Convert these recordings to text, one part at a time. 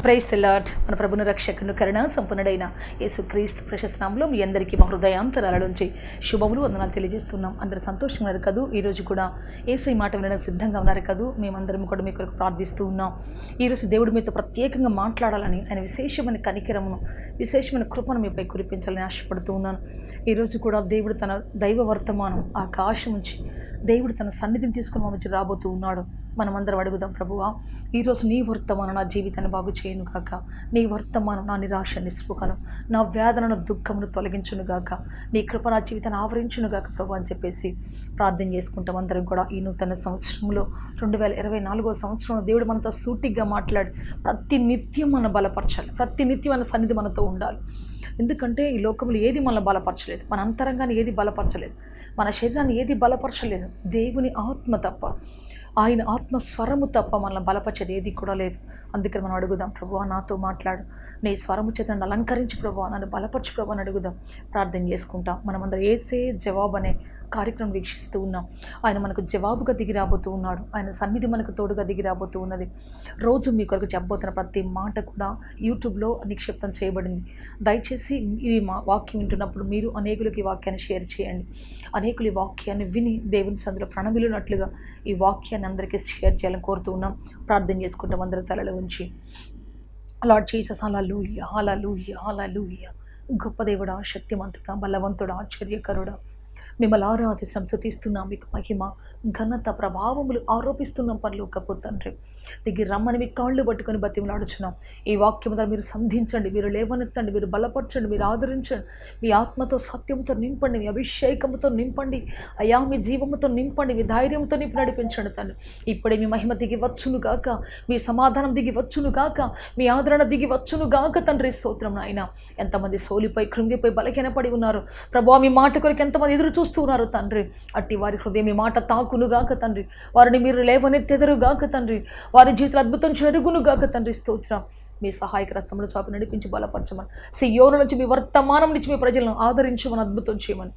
Praise the lord. మన ప్రభుని రక్షకుని కరుణ సంపన్నుడైన యేసుక్రీస్తు ప్రశస్త నామములో మీ అందరికీ మా హృదయాంతరాల నుంచి శుభములు వందనాలు తెలియజేస్తున్నాం. అందరూ సంతోషంగా ఉన్నారు కదూ? ఈరోజు కూడా యేసు మాట వినడానికి సిద్ధంగా ఉన్నారు కదూ? మేమందరం కూడా మీ కొరకు ప్రార్థిస్తూ ఉన్నాం. ఈరోజు దేవుడు మీతో ప్రత్యేకంగా మాట్లాడాలని, ఆయన విశేషమైన కనికరమును, విశేషమైన కృపను మీపై కురిపించాలని ఆశపడుతూ ఉన్నాను. ఈరోజు కూడా దేవుడు తన దైవ వర్తమానం ఆకాశం నుంచి దేవుడు తన సన్నిధిని తీసుకుని మమ్మల్ని రాబోతూ ఉన్నాడు. మనమందరం అడుగుదాం, ప్రభువా ఈరోజు నీ వర్తమానం నా జీవితాన్ని బాగు చేయను గాక, నీ వర్తమానం నా నిరాశ నిస్పృహను, నా వేదనను దుఃఖమును తొలగించును గాక, నీ కృప నా జీవితాన్ని ఆవరించును గాక ప్రభు అని చెప్పేసి ప్రార్థన చేసుకుంటాం. అందరం కూడా ఈ నూతన సంవత్సరంలో 2024వ సంవత్సరంలో దేవుడు మనతో సూటిగా మాట్లాడి ప్రతి నిత్యం మన బలపరచాలి, ప్రతి నిత్యం మన సన్నిధి మనతో ఉండాలి. ఎందుకంటే ఈ లోకంలో ఏది మనల్ని బలపరచలేదు, మన అంతరంగాన్ని ఏది బలపరచలేదు, మన శరీరాన్ని ఏది బలపరచలేదు. దేవుని ఆత్మ తప్ప, ఆయన ఆత్మస్వరము తప్ప మనల్ని బలపరిచేది ఏది కూడా లేదు. అందుకని మనం అడుగుదాం, ప్రభువా నాతో మాట్లాడు, నీ స్వరము చేత నన్ను అలంకరించి ప్రభువా, నన్ను బలపరచు ప్రభు అని అడుగుదాం, ప్రార్థన చేసుకుంటాం. మనమందరం యేసే జవాబు అనే కార్యక్రమం వీక్షిస్తూ ఉన్నాం. ఆయన మనకు జవాబుగా దిగి రాబోతూ ఉన్నాడు. ఆయన సన్నిధి మనకు తోడుగా దిగి రాబోతూ ఉన్నది. రోజు మీ కొరకు చెప్పబోతున్న ప్రతి మాట కూడా యూట్యూబ్లో నిక్షిప్తం చేయబడింది. దయచేసి ఈ వాక్యం వింటున్నప్పుడు మీరు అనేకులకి ఈ వాక్యాన్ని షేర్ చేయండి. అనేకులు ఈ వాక్యాన్ని విని దేవుని సందులో ప్రణమిలున్నట్లుగా ఈ వాక్యాన్ని అందరికీ షేర్ చేయాలని కోరుతూ ఉన్నాం. ప్రార్థన చేసుకుంటాం అందరి తలలో ఉంచి. లార్డ్ జీసస్, హల్లెలూయా, హల్లెలూయా, హల్లెలూయా. గొప్ప దేవుడా, శక్తిమంతుడా, బలవంతుడా, ఆశ్చర్యకరుడా, మిమ్మల్ని ఆరాధిస్తాం, స్తుతిస్తున్నాం. మీకు మహిమ, ఘనత, ప్రభావములు ఆరోపిస్తున్నాం. పరలోకపు తండ్రి, దిగి రమ్మని మీ కాళ్ళు పట్టుకొని బతిమలాడుచున్నాం. ఈ వాక్యం ద్వారా మీరు సంధించండి, మీరు లేవనెత్తండి, మీరు బలపరచండి, మీరు ఆదరించండి. మీ ఆత్మతో, సత్యముతో నింపండి, మీ అభిషేకముతో నింపండి అయ్యా, మీ జీవముతో నింపండి, మీ ధైర్యంతో నింపి నడిపించండి తండ్రి. ఇప్పుడే మీ మహిమ దిగి వచ్చును గాక, మీ సమాధానం దిగి వచ్చును గాక, మీ ఆదరణ దిగి వచ్చును గాక తండ్రి. స్తోత్రం నాయన. ఎంతమంది సోలిపై, కృంగిపై, బలహీనపడి ఉన్నారు ప్రభువా, మీ మాట కొరకు ఎంతమంది ఎదురు చూస్తున్నారు తండ్రి. అట్టి వారి హృదయం మీ మాట తాకును గాక తండ్రి, వారిని మీరు లేవనెత్తెదరు గాక తండ్రి, వారి జీవితంలో అద్భుతం జరుగును గాక తండ్రి. స్తోత్రం. మీ సహాయక రక్తంలో చాపి నడిపించి బలపరచమని, సియోను నుంచి మీ వర్తమానం నుంచి మీ ప్రజలను ఆదరించమని, అద్భుతం చేయమని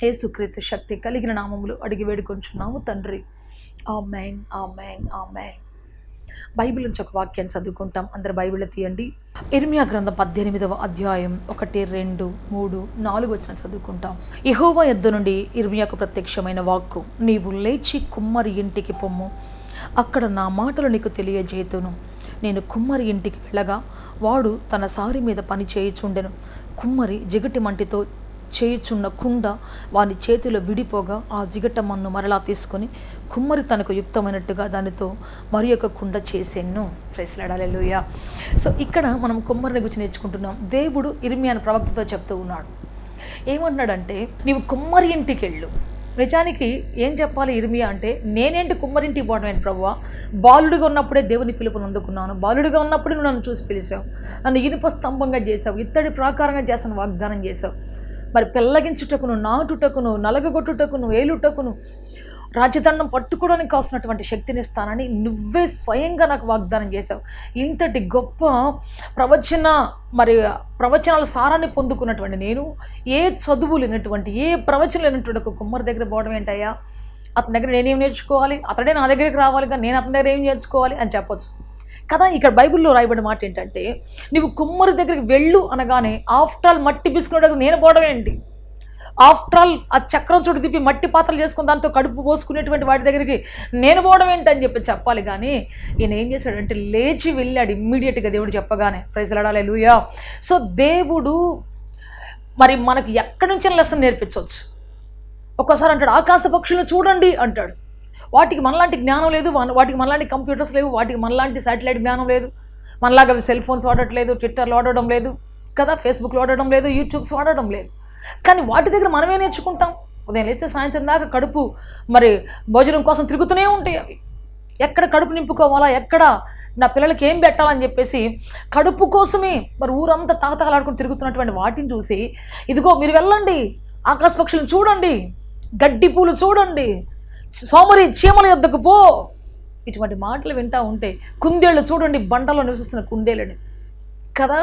యేసుక్రీస్తు శక్తి కలిగిన నామములు అడిగి వేడుకొంచున్నాము తండ్రి. ఆమేన్, ఆమేన్, ఆమేన్. బైబిల్ నుంచి ఒక వాక్యాన్ని చదువుకుంటాం. అందరు బైబిల్ తీయండి. ఇర్మియా గ్రంథం 18వ అధ్యాయం 1, 2, 3, 4 వచనాలు చదువుకుంటాం. యెహోవా యొద్ద నుండి ఇర్మియాకు ప్రత్యక్షమైన వాక్కు, నీవు లేచి కుమ్మరి ఇంటికి పొమ్ము, అక్కడ నా మాటలు నీకు తెలియజేతును. నేను కుమ్మరి ఇంటికి వెళ్ళగా వాడు తన సారి మీద పని చేయుచుండెను. కుమ్మరి జిగటి మంటితో చేయుచున్న కుండ వాని చేతిలో విడిపోగా ఆ జిగట మన్ను మరలా తీసుకొని కుమ్మరి తనకు యుక్తమైనట్టుగా దానితో మరి ఒక కుండ చేసేను. Praise Lord, hallelujah. సో ఇక్కడ మనం కుమ్మరిని గురించి నేర్చుకుంటున్నాం. దేవుడు ఇర్మియా ప్రవక్తతో చెప్తూ ఉన్నాడు. ఏమంటున్నాడంటే, నీవు కుమ్మరి ఇంటికి వెళ్ళు. నిజానికి ఏం చెప్పాలి ఇర్మియా అంటే, నేనేంటి కుమ్మరింటికి పోవడం ఏంటి ప్రభువా? బాలుడిగా ఉన్నప్పుడే దేవుని పిలుపుని అందుకున్నాను, బాలుడిగా ఉన్నప్పుడే నువ్వు నన్ను చూసి పిలిచావు, నన్ను ఇనుప స్తంభంగా చేసావు, ఇత్తడి ప్రాకారంగా చేస్తాను వాగ్దానం చేసావు. మరి పెళ్ళగించుటకును, నాటుటకును, నలగగొట్టుటకును, ఏలుటకును, రాజదండం పట్టుకోవడానికి కావాల్సినటువంటి శక్తిని ఇస్తానని నువ్వే స్వయంగా నాకు వాగ్దానం చేశావు. ఇంతటి గొప్ప ప్రవచనాల సారాన్ని పొందుకున్నటువంటి నేను, ఏ చదువు లేనటువంటి, ఏ ప్రవచనం లేనటువంటి ఒక కుమ్మరి దగ్గర పోవడం ఏంటయ్యా? అతని దగ్గర నేనేం నేర్చుకోవాలి? అతడే నా దగ్గరికి రావాలి, కానీ నేను అతని దగ్గర ఏం నేర్చుకోవాలి అని చెప్పొచ్చు కదా. ఇక్కడ బైబిల్లో రాయబడిన మాట ఏంటంటే, నువ్వు కుమ్మరి దగ్గరికి వెళ్ళు అనగానే, ఆఫ్టర్ ఆల్ మట్టి బిసుకునే నేను పోవడం ఏంటి? ఆఫ్టర్ ఆల్ ఆ చక్రం చుట్టూ తిప్పి మట్టి పాత్రలు చేసుకుని దాంతో కడుపు పోసుకునేటువంటి వాటి దగ్గరికి నేను పోవడం ఏంటి అని చెప్పాలి. కానీ ఈయన ఏం చేశాడంటే, లేచి వెళ్ళాడు ఇమ్మీడియట్గా దేవుడు చెప్పగానే. Praise Lord, hallelujah. సో దేవుడు మరి మనకి ఎక్కడి నుంచి లెసన్ నేర్పించవచ్చు. ఒక్కోసారి అంటాడు, ఆకాశ పక్షులను చూడండి అంటాడు. వాటికి మనలాంటి జ్ఞానం లేదు, వాటికి మనలాంటి కంప్యూటర్స్ లేవు, వాటికి మనలాంటి శాటిలైట్ జ్ఞానం లేదు, మనలాగా సెల్ ఫోన్స్ వాడట్లేదు, ట్విట్టర్లు వాడడం లేదు కదా, ఫేస్బుక్లు వాడడం లేదు, యూట్యూబ్స్ వాడడం లేదు. కానీ వాటి దగ్గర మనమే నేర్చుకుంటాం. ఉదయం లేస్తే సాయంత్రం దాకా కడుపు మరి భోజనం కోసం తిరుగుతూనే ఉంటాయి అవి. ఎక్కడ కడుపు నింపుకోవాలా, ఎక్కడ నా పిల్లలకి ఏం పెట్టాలని చెప్పేసి కడుపు కోసమే మరి ఊరంతా తాగతగలాడుకుని తిరుగుతున్నటువంటి వాటిని చూసి, ఇదిగో మీరు వెళ్ళండి, ఆకాశ పక్షులను చూడండి, గడ్డి పూలు చూడండి, సోమరి చీమల యొద్దకు పో, ఇటువంటి మాటలు వింటూ ఉంటే, కుందేళ్ళు చూడండి, బండలో నివసిస్తున్న కుందేళ్ళని కదా.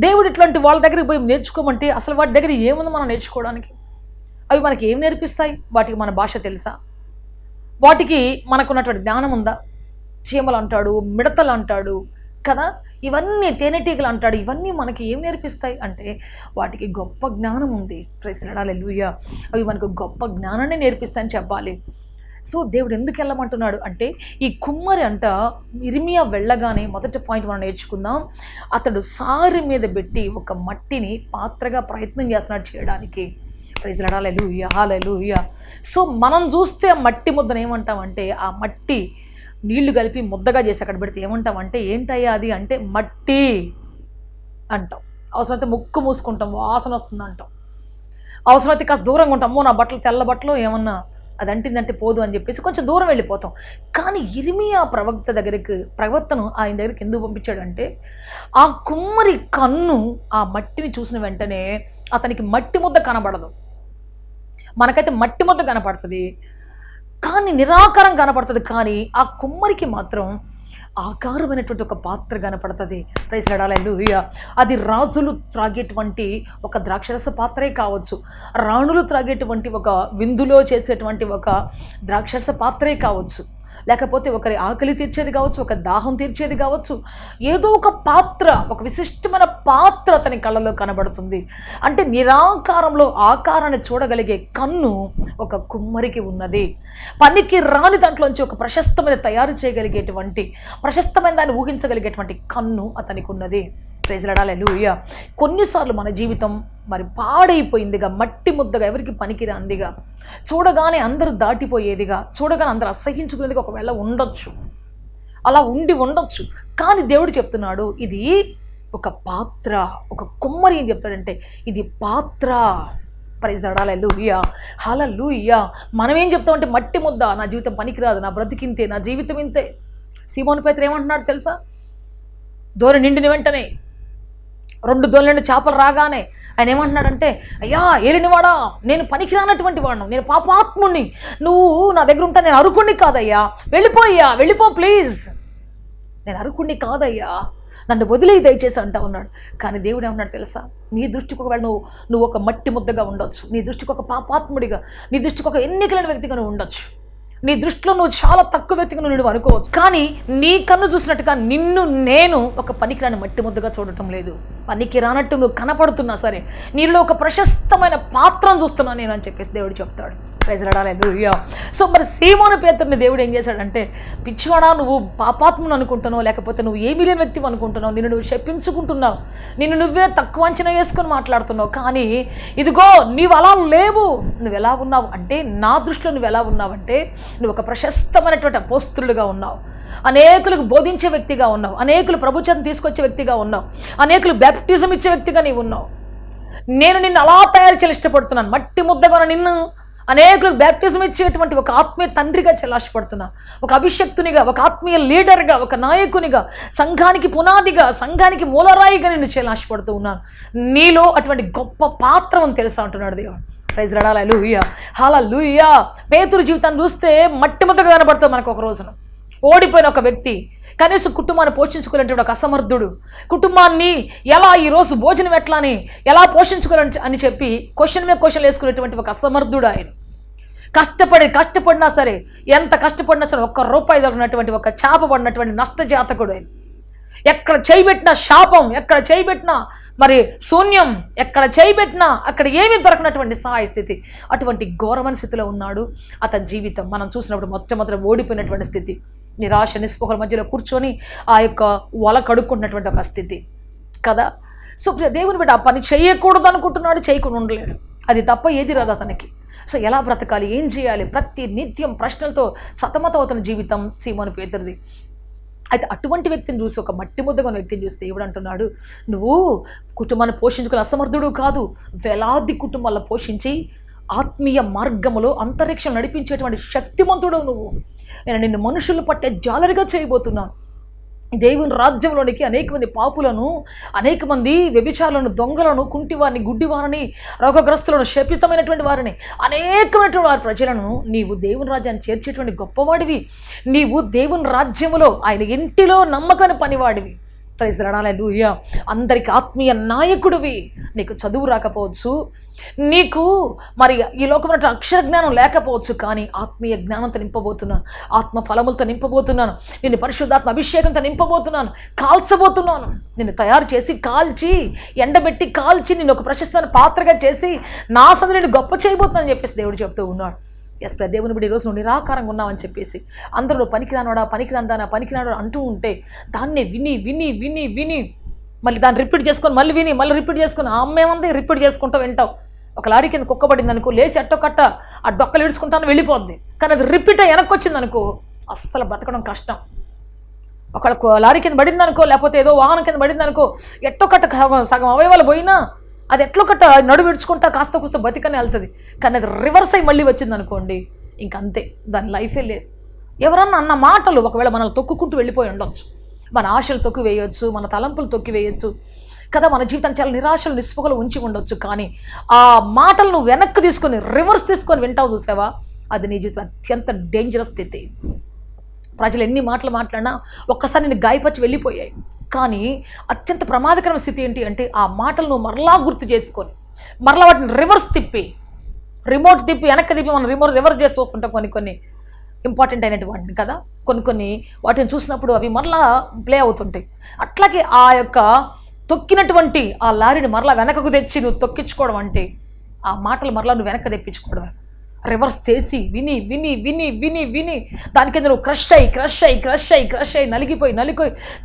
దేవుడు ఇట్లాంటి వాళ్ళ దగ్గరికి పోయి నేర్చుకోమంటే అసలు వాటి దగ్గర ఏముంది మనం నేర్చుకోవడానికి? అవి మనకి ఏం నేర్పిస్తాయి? వాటికి మన భాష తెలుసా? వాటికి మనకున్నటువంటి జ్ఞానం ఉందా? చీమలు అంటాడు, మిడతలు అంటాడు, కదా. ఇవన్నీ తేనెటీగలు అంటాడు. ఇవన్నీ మనకి ఏం నేర్పిస్తాయి అంటే వాటికి గొప్ప జ్ఞానం ఉంది. ప్రైజ్ లార్డ్, హల్లెలూయా. అవి మనకు గొప్ప జ్ఞానాన్ని నేర్పిస్తాయని చెప్పాలి. సో దేవుడు ఎందుకు వెళ్ళమంటున్నాడు అంటే ఈ కుమ్మరి అంట ఇర్మియా వెళ్ళగానే మొదటి పాయింట్ మనం నేర్చుకుందాం. అతడు సారి మీద పెట్టి ఒక మట్టిని పాత్రగా ప్రయత్నం చేస్తున్నాడు చేయడానికి. ప్రైజ్ లార్డ్, హల్లెలూయా, హల్లెలూయా. సో మనం చూస్తే మట్టి ముద్దను ఏమంటామంటే ఆ మట్టి నీళ్లు కలిపి ముద్దగా చేసి అక్కడ పెడితే ఏమంటామంటే ఏంటయ్యా అది అంటే మట్టి అంటాం. అవసరమైతే ముక్కు మూసుకుంటాం, వాసన వస్తుంది అంటాం. అవసరమైతే కాస్త దూరంగా ఉంటాము, నా బట్టలు తెల్ల బట్టలు ఏమన్నా అది అంటిందంటే పోదు అని చెప్పేసి కొంచెం దూరం వెళ్ళిపోతాం. కానీ ఇర్మియా ప్రవక్తను ఆయన దగ్గరికి ఎందుకు పంపించాడంటే ఆ కుమ్మరి కన్ను ఆ మట్టిని చూసిన వెంటనే అతనికి మట్టి ముద్ద కనబడదు. మనకైతే మట్టి ముద్ద కనపడుతుంది, కానీ నిరాకారం కనపడుతుంది. కానీ ఆ కుమ్మరికి మాత్రం ఆకారమైనటువంటి ఒక పాత్ర కనపడుతుంది. ప్రైజ్ లార్డ్, హల్లెలూయా. అది రాజులు త్రాగేటువంటి ఒక ద్రాక్షరస పాత్రే కావచ్చు, రాణులు త్రాగేటువంటి ఒక విందులో చేసేటువంటి ఒక ద్రాక్షరస పాత్రే కావచ్చు, లేకపోతే ఒకరి ఆకలి తీర్చేది కావచ్చు, ఒక దాహం తీర్చేది కావచ్చు. ఏదో ఒక పాత్ర, ఒక విశిష్టమైన పాత్ర అతని కళ్ళలో కనబడుతుంది. అంటే నిరాకారంలో ఆకారాన్ని చూడగలిగే కన్ను ఒక కుమ్మరికి ఉన్నది. పనికి రాని దాంట్లోంచి ఒక ప్రశస్తమైన తయారు చేయగలిగేటువంటి, ప్రశస్తమైన దాన్ని ఊహించగలిగేటువంటి కన్ను అతనికి ఉన్నది. ప్రైజ్ లార్డ్, హల్లెలూయా. కొన్నిసార్లు మన జీవితం మరి పాడైపోయిందిగా, మట్టి ముద్దగా, ఎవరికి పనికిరాందిగా, చూడగానే అందరూ దాటిపోయేదిగా, చూడగానే అందరూ అసహించుకునేదిగా ఒకవేళ ఉండొచ్చు, అలా ఉండొచ్చు. కానీ దేవుడు చెప్తున్నాడు ఇది ఒక పాత్ర. ఒక కుమ్మరి ఏం చెప్తాడంటే ఇది పాత్ర. ప్రైజ్ లార్డ్, హల్లెలూయా, హల్లెలూయా. మనం ఏం చెప్తామంటే మట్టి ముద్ద, నా జీవితం పనికిరాదు, నా బ్రతికింతే, నా జీవితం ఇంతే. సీమోను పేతురు ఏమంటున్నాడు తెలుసా? దోరె నిండిన వెంటనే 2 దోళ్ళ చేపలు రాగానే ఆయన ఏమంటున్నాడంటే అయ్యా ఏలినవాడా, నేను పనికిరానటువంటి వాడు, నేను పాపాత్ముని, నువ్వు నా దగ్గర ఉంటా, నేను అరుకుణ్ణి కాదయ్యా, వెళ్ళిపో ప్లీజ్, నేను అరుకుణ్ణి కాదయ్యా, నన్ను వదిలేయి దయచేసి అంటా ఉన్నాడు. కానీ దేవుడు ఏమన్నాడు తెలుసా? నీ దృష్టికి ఒకవేళ నువ్వు ఒక మట్టి ముద్దగా ఉండొచ్చు, నీ దృష్టికి ఒక పాపాత్ముడిగా, నీ దృష్టికి ఒక ఎన్నికలేని వ్యక్తిగా నువ్వు ఉండొచ్చు, నీ దృష్టిలో నువ్వు చాలా తక్కువ వ్యక్తిగా నువ్వు అనుకోవచ్చు. కానీ నీ కన్ను చూసినట్టుగా నిన్ను నేను ఒక పనికిరాని మట్టి ముద్దగా చూడటం లేదు. పనికి రానట్టు నువ్వు కనపడుతున్నా సరే నీలో ఒక ప్రశస్తమైన పాత్రను చూస్తున్నా నేను అని చెప్పేసి దేవుడు చెప్తాడు. Praise Lord, hallelujah. సో మరి సీమోను పేతురుని దేవుడు ఏం చేశాడంటే పిచ్చివాడా, నువ్వు పాపాత్మను అనుకుంటున్నావు, లేకపోతే నువ్వు ఏమీ లేని వ్యక్తి అనుకుంటున్నావు, నిన్ను నువ్వు శపించుకుంటున్నావు, నిన్ను నువ్వే తక్కువ అంచనా వేసుకొని మాట్లాడుతున్నావు. కానీ ఇదిగో నీవు అలా లేవు. నువ్వు ఎలా ఉన్నావు అంటే నా దృష్టిలో నువ్వు ఎలా ఉన్నావంటే నువ్వు ఒక ప్రశస్తమైనటువంటి అపోస్తులుగా ఉన్నావు, అనేకులకు బోధించే వ్యక్తిగా ఉన్నావు, అనేకులు ప్రభుత్వం తీసుకొచ్చే వ్యక్తిగా ఉన్నావు, అనేకులు బ్యాప్టిజం ఇచ్చే వ్యక్తిగా నీవు ఉన్నావు. నేను నిన్ను అలా తయారు చేయాలి ఇష్టపడుతున్నాను. మట్టి ముద్దగా నిన్ను అనేకులకు బ్యాప్టిజం ఇచ్చేటువంటి ఒక ఆత్మీయ తండ్రిగా చెల్లాష్టపడుతున్నా, ఒక అభిషక్తునిగా, ఒక ఆత్మీయ లీడర్గా, ఒక నాయకునిగా, సంఘానికి పునాదిగా, సంఘానికి మూలరాయిగా నేను చెల్లాష్టపడుతూ ఉన్నాను. నీలో అటువంటి గొప్ప పాత్ర అని తెలుసా అంటున్నాడు దేవుడు. ప్రైజ్ లార్డ్, హల్లెలూయా, హల్లెలూయా. పేతురు జీవితాన్ని చూస్తే మట్టి ముద్దగా కనబడుతుంది మనకు. ఒక రోజున ఓడిపోయిన ఒక వ్యక్తి, కనీసం కుటుంబాన్ని పోషించుకునేటువంటి ఒక అసమర్థుడు, కుటుంబాన్ని ఎలా ఈరోజు భోజనం ఎట్లా ఎలా పోషించుకోవాలని అని చెప్పి క్వశ్చన్ మీద క్వశ్చన్ వేసుకునేటువంటి ఒక అసమర్థుడు. ఆయన కష్టపడినా సరే, ఎంత కష్టపడినా సరే ₹1 దొరికినటువంటి ఒక చేపబడినటువంటి నష్టజాతకుడు ఆయన. ఎక్కడ చేయబెట్టినా శాపం, ఎక్కడ చేయబెట్టినా మరి శూన్యం, ఎక్కడ చేయబెట్టినా అక్కడ ఏమీ దొరకనటువంటి సహాయ స్థితి. అటువంటి ఘోరమైన స్థితిలో ఉన్నాడు అతని జీవితం. మనం చూసినప్పుడు మొట్టమొదటి ఓడిపోయినటువంటి స్థితి, నిరాశ నిస్పృహల మధ్యలో కూర్చొని ఆ యొక్క వల కడుక్కున్నటువంటి ఒక స్థితి కదా. సో దేవుని బిడ్డ ఆ పని చేయకూడదు అనుకుంటున్నాడు, చేయకుండా ఉండలేడు. అది తప్ప ఏది రాదు అతనికి. సో ఎలా బ్రతకాలి, ఏం చేయాలి, ప్రతి నిత్యం ప్రశ్నలతో సతమతం అవుతున్న జీవితం సీమోను పేతురుది. అయితే అటువంటి వ్యక్తిని చూసి, ఒక మట్టి ముద్దగా ఉన్న వ్యక్తిని చూస్తే దేవుడు అంటున్నాడు నువ్వు కుటుంబాన్ని పోషించుకునే అసమర్థుడు కాదు, వేలాది కుటుంబాలను పోషించి ఆత్మీయ మార్గములో అంతరిక్షం నడిపించేటువంటి శక్తిమంతుడు నువ్వు. నేను నిన్ను మనుషులు పట్టే జాలరిగా చేయబోతున్నాను. దేవుని రాజ్యంలోనికి అనేక మంది పాపులను, అనేక మంది వ్యభిచారులను, దొంగలను, కుంటివారిని, గుడ్డివారిని, రోగగ్రస్తులను, శపితమైనటువంటి వారిని, అనేకమైనటువంటి వారి ప్రజలను నీవు దేవుని రాజ్యాన్ని చేర్చేటువంటి గొప్పవాడివి. నీవు దేవుని రాజ్యములో ఆయన ఇంటిలో నమ్మకని పనివాడివి. ప్రైజ్ లార్డ్, హల్లెలూయా. అందరికి ఆత్మీయ నాయకుడివి. నీకు చదువు రాకపోవచ్చు, నీకు మరి ఈ లోకమైన అక్షర జ్ఞానం లేకపోవచ్చు, కానీ ఆత్మీయ జ్ఞానంతో నింపబోతున్నాను, ఆత్మ ఫలములతో నింపబోతున్నాను, నిన్ను పరిశుద్ధాత్మ అభిషేకంతో నింపబోతున్నాను, కాల్చబోతున్నాను. నిన్ను తయారు చేసి కాల్చి ఎండబెట్టి కాల్చి నిన్ను ఒక ప్రశస్తమైన పాత్రగా చేసి నా సందు నిన్ను గొప్ప చేయబోతున్నానని చెప్పేసి దేవుడు చెప్తూ ఉన్నాడు. ఎస్, దేవుని బిడ్డ, ఈరోజు నువ్వు నిరాకారంగా ఉన్నావని చెప్పేసి అందరూ పనికిరానోడా పనికిరాందానా పనికిరానోడా అంటూ ఉంటే దాన్నే విని విని విని విని మళ్ళీ దాన్ని రిపీట్ చేసుకొని మళ్ళీ విని మళ్ళీ రిపీట్ చేసుకొని అమ్మేమంది రిపీట్ చేసుకుంటూ వింటావు. ఒక లారీ కింద కుక్కబడింది అనుకో, లేచి అట్టో కట్ట ఆ డొక్కలు ఇడుచుకుంటాను వెళ్ళిపోద్ది. కానీ అది రిపీట్ అయ్యి వెనక్కి వచ్చింది అనుకో, అస్సలు బతకడం కష్టం. ఒక లారీ కింద పడింది అనుకో, లేకపోతే ఏదో వాహనం కింద పడింది అనుకో, ఎట్టో కట్ట సగం అవయవాలు పోయినా అది ఎట్లో కట్ట నడు విడుచుకుంటా కాస్త కూస్త బతికనే వెళ్తుంది. కానీ అది రివర్స్ అయ్యి మళ్ళీ వచ్చింది అనుకోండి, ఇంకంతే, దాని లైఫే లేదు. ఎవరన్నా అన్న మాటలు ఒకవేళ మనల్ని తొక్కుకుంటూ వెళ్ళిపోయి ఉండొచ్చు, మన ఆశలు తొక్కి వేయొచ్చు, మన తలంపులు తొక్కి వేయొచ్చు కదా, మన జీవితాన్ని చాలా నిరాశలు నిస్పృహలు ఉంచి ఉండొచ్చు. కానీ ఆ మాటలు నువ్వు వెనక్కి తీసుకొని రివర్స్ తీసుకొని వింటావు చూసావా, అది నీ జీవితం అత్యంత డేంజరస్ స్థితి. ప్రజలు ఎన్ని మాటలు మాట్లాడినా ఒక్కసారి నేను గాయపరిచి వెళ్ళిపోయాయి. కానీ అత్యంత ప్రమాదకరమైన స్థితి ఏంటి అంటే, ఆ మాటలు నువ్వు మరలా గుర్తు చేసుకొని మరలా వాటిని రివర్స్ తిప్పి, రిమోట్ తిప్పి వెనక్కి తిప్పి మనం రివర్స్ చేసి చూస్తుంటాం కొన్ని ఇంపార్టెంట్ అయినటువంటి కదా, కొన్ని వాటిని చూసినప్పుడు అవి మరలా ప్లే అవుతుంటాయి. అట్లాగే ఆ యొక్క తొక్కినటువంటి ఆ లారీని మరలా వెనకకు తెచ్చి నువ్వు తొక్కించుకోవడం అంటే, ఆ మాటలు మరలా నువ్వు వెనక్కి తెప్పించుకోవడమే. రివర్స్ చేసి విని విని విని విని విని దాని కింద నువ్వు క్రష్ అయ్యి నలిగిపోయి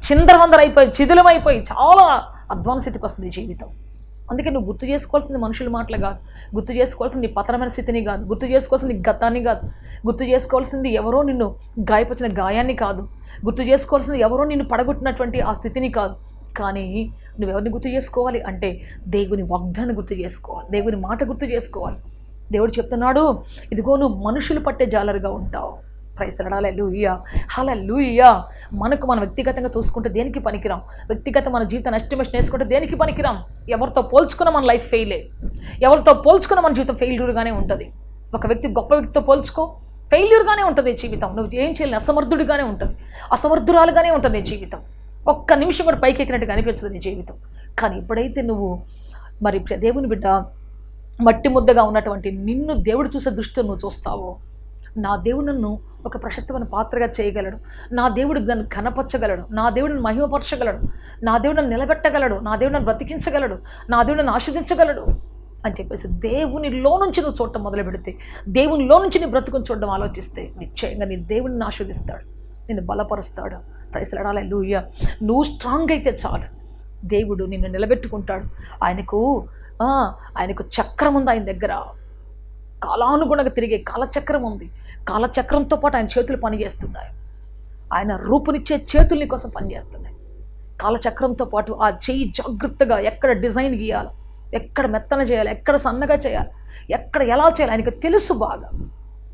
చిందరవందరైపోయి చిదులమైపోయి చాలా అధ్వాన స్థితికి వస్తుంది జీవితం. అందుకే నువ్వు గుర్తు చేసుకోవాల్సింది మనుషుల మాటలు కాదు, గుర్తు చేసుకోవాల్సింది పతనమైన స్థితిని కాదు, గుర్తు చేసుకోవాల్సింది గతాన్ని కాదు, గుర్తు చేసుకోవాల్సింది ఎవరో నిన్ను గాయపరిచిన గాయాన్ని కాదు, గుర్తు చేసుకోవాల్సింది ఎవరో నిన్ను పడగొట్టినటువంటి ఆ స్థితిని కాదు. కానీ నువ్వెవరిని గుర్తు చేసుకోవాలి అంటే, దేవుని వాగ్దానాన్ని గుర్తు చేసుకోవాలి, దేవుని మాట గుర్తు చేసుకోవాలి. దేవుడు చెప్తున్నాడు, ఇదిగో నువ్వు మనుషులు పట్టే జాలరుగా ఉంటావు. ప్రైజ్ లార్డ్, హల్లెలూయా, హల్లెలూయా. మనకు మనం వ్యక్తిగతంగా చూసుకుంటే దేనికి పనికిరాం, వ్యక్తిగత మన జీవితాన్ని ఎస్టిమేషన్ వేసుకుంటే దేనికి పనికిరాం. ఎవరితో పోల్చుకున్న మన లైఫ్ ఫెయిలే, ఎవరితో పోల్చుకున్న మన జీవితం ఫెయిల్యూర్గానే ఉంటుంది. ఒక వ్యక్తి గొప్ప వ్యక్తితో పోల్చుకో, ఫెయిల్యూర్గానే ఉంటుంది జీవితం. నువ్వు ఏం చేయాలి, అసమర్థుడిగానే ఉంటుంది, అసమర్థురాలుగానే ఉంటుంది జీవితం. ఒక్క నిమిషం కూడా పైకి ఎక్కినట్టుగా అనిపించదు నీ జీవితం. కానీ ఎప్పుడైతే నువ్వు మరి దేవుని బిడ్డ మట్టి ముద్దగా ఉన్నటువంటి నిన్ను దేవుడు చూసే దృష్టితో నువ్వు చూస్తావో, నా దేవుడు నన్ను ఒక ప్రశస్తమైన పాత్రగా చేయగలడు, నా దేవుడు నన్ను ఘనపరచగలడు, నా దేవుడు నన్ను మహిమపరచగలడు, నా దేవుడు నన్ను నిలబెట్టగలడు, నా దేవుడు నన్ను బ్రతికించగలడు, నా దేవుడు నన్ను ఆస్వాదించగలడు అని చెప్పేసి దేవునిలో నుంచి నువ్వు చూడటం మొదలు పెడితే, దేవునిలో నుంచి నీ బ్రతుకుని చూడడం ఆలోచిస్తే, నిశ్చయంగా నీ దేవుడిని ఆస్వాదిస్తాడు, నిన్ను బలపరుస్తాడు. ప్రైజ్ లార్డ్, హల్లెలూయా. నువ్వు స్ట్రాంగ్ అయితే చాలు, దేవుడు నిన్ను నిలబెట్టుకుంటాడు. ఆయనకు చక్రం ఉంది, ఆయన దగ్గర కాలానుగుణంగా తిరిగే కాలచక్రం ఉంది. కాలచక్రంతో పాటు ఆయన చేతులు పనిచేస్తున్నాయి, ఆయన రూపునిచ్చే చేతులు నీ కోసం పనిచేస్తున్నాయి. కాలచక్రంతో పాటు ఆ చెయ్యి జాగ్రత్తగా ఎక్కడ డిజైన్ గీయాలి, ఎక్కడ మెత్తన చేయాలి, ఎక్కడ సన్నగా చేయాలి, ఎక్కడ ఎలా చేయాలి ఆయనకు తెలుసు బాగా.